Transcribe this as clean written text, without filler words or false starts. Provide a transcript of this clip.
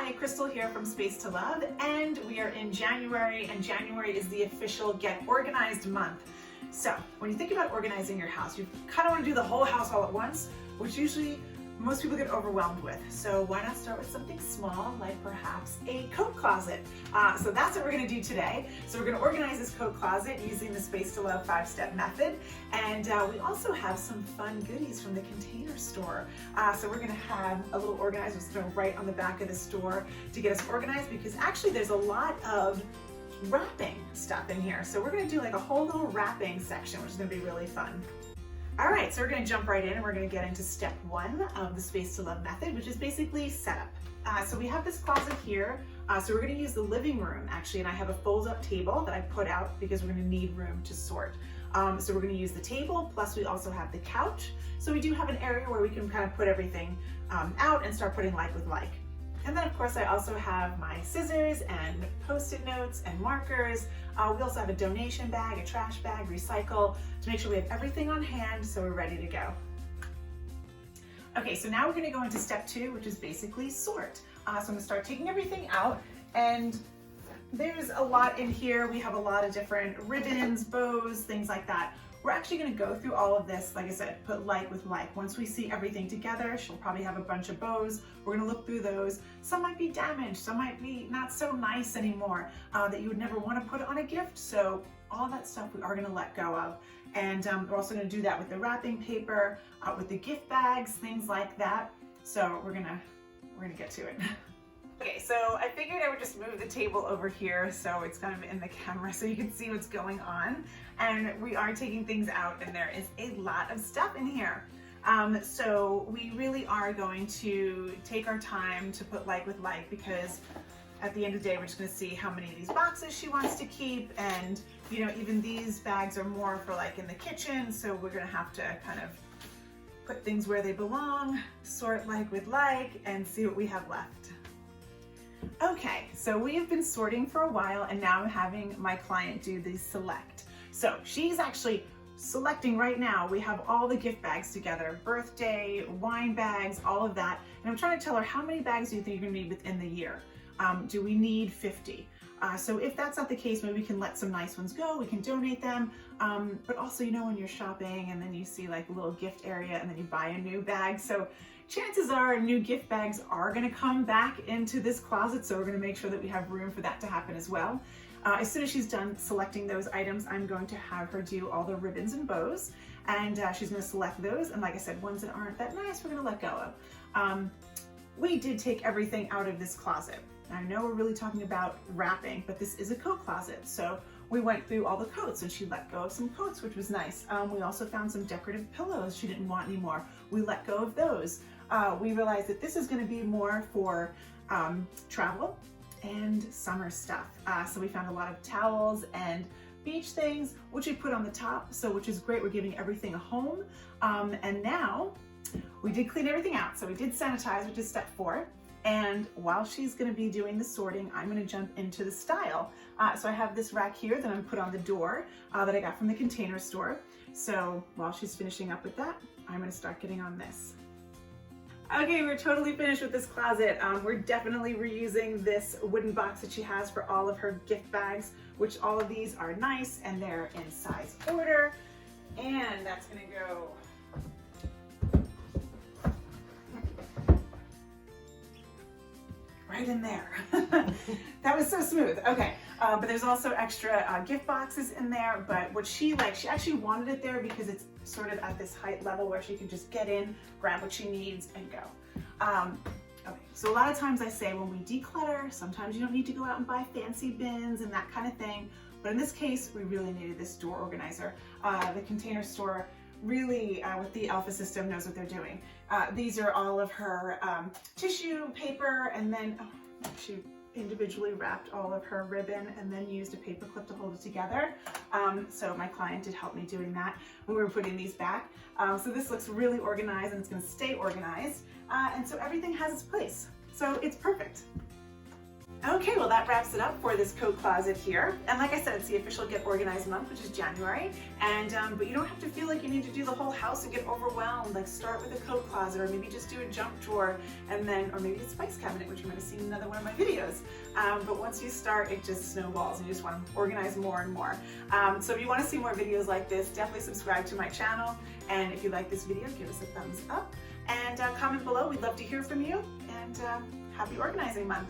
Hi, Crystal here from Space to Love, and we are in January, and January is the official Get Organized month. So when you think about organizing your house, you kind of want to do the whole house all at once, which usually most people get overwhelmed with. So why not start with something small, like perhaps a coat closet? So that's what we're going to do today. So we're going to organize this coat closet using the Space to Love 5-step method. And we also have some fun goodies from the Container Store. So we're going to have a little organizer right on the back of the store to get us organized, because actually there's a lot of wrapping stuff in here. So we're going to do like a whole little wrapping section, which is going to be really fun. All right, so we're going to jump right in and we're going to get into step 1 of the Space to Love method, which is basically setup. So we have this closet here. So we're going to use the living room actually, and I have a fold-up table that I put out because we're going to need room to sort. So we're going to use the table, plus we also have the couch. So we do have an area where we can kind of put everything out and start putting like with like. And then of course I also have my scissors and Post-it notes and markers. We also have a donation bag, a trash bag, recycle, to make sure we have everything on hand so we're ready to go. Okay, so now we're going to go into step 2, which is basically sort. So I'm going to start taking everything out, and there's a lot in here. We have a lot of different ribbons, bows, things like that. We're actually going to go through all of this, like I said, put like with like. Once we see everything together, she'll probably have a bunch of bows. We're going to look through those. Some might be damaged, some might be not so nice anymore, that you would never want to put on a gift. So all that stuff we are going to let go of. And we're also going to do that with the wrapping paper, with the gift bags, things like that. So we're gonna get to it. Okay, so I figured I would just move the table over here so it's kind of in the camera so you can see what's going on. And we are taking things out, and there is a lot of stuff in here. So we really are going to take our time to put like with like, because at the end of the day we're just going to see how many of these boxes she wants to keep. And you know, even these bags are more for like in the kitchen, so we're going to have to kind of put things where they belong, sort like with like, and see what we have left. Okay, so we have been sorting for a while, and now I'm having my client do the select. So she's actually selecting right now. We have all the gift bags together, birthday, wine bags, all of that. And I'm trying to tell her, how many bags do you think you're gonna need within the year? Do we need 50? So if that's not the case, maybe we can let some nice ones go, we can donate them. But also, you know, when you're shopping and then you see like a little gift area and then you buy a new bag. So chances are new gift bags are gonna come back into this closet. So we're gonna make sure that we have room for that to happen as well. As soon as she's done selecting those items, I'm going to have her do all the ribbons and bows. And she's gonna select those. And like I said, ones that aren't that nice, we're gonna let go of. We did take everything out of this closet. I know we're really talking about wrapping, but this is a coat closet. So we went through all the coats, and she let go of some coats, which was nice. We also found some decorative pillows she didn't want anymore. We let go of those. We realized that this is going to be more for travel and summer stuff. So we found a lot of towels and beach things, which we put on the top, so which is great. We're giving everything a home. And now we did clean everything out. So we did sanitize, which is step 4. And while she's going to be doing the sorting, I'm going to jump into the style. So I have this rack here that I'm going to put on the door that I got from the Container Store. So while she's finishing up with that, I'm going to start getting on this. Okay, we're totally finished with this closet. We're definitely reusing this wooden box that she has for all of her gift bags, which all of these are nice and they're in size order. And that's going to go right in there. That was so smooth. Okay, but there's also extra gift boxes in there, but what she liked, she actually wanted it there because it's sort of at this height level where she can just get in, grab what she needs, and go. Okay, so a lot of times I say when we declutter, sometimes you don't need to go out and buy fancy bins and that kind of thing, but in this case, we really needed this door organizer. The Container Store really, with the Elfa System, knows what they're doing. These are all of her tissue paper, and then she individually wrapped all of her ribbon and then used a paper clip to hold it together. So my client did help me doing that when we were putting these back. So this looks really organized, and it's going to stay organized. And so everything has its place. So it's perfect. Okay, well that wraps it up for this coat closet here. And like I said, it's the official Get Organized month, which is January. And but you don't have to feel like you need to do the whole house and get overwhelmed. Like start with a coat closet, or maybe just do a junk drawer, and then, or maybe a spice cabinet, which you might have seen in another one of my videos. But once you start, it just snowballs, and you just want to organize more and more. So if you want to see more videos like this, definitely subscribe to my channel. And if you like this video, give us a thumbs up and comment below. We'd love to hear from you. And happy organizing month.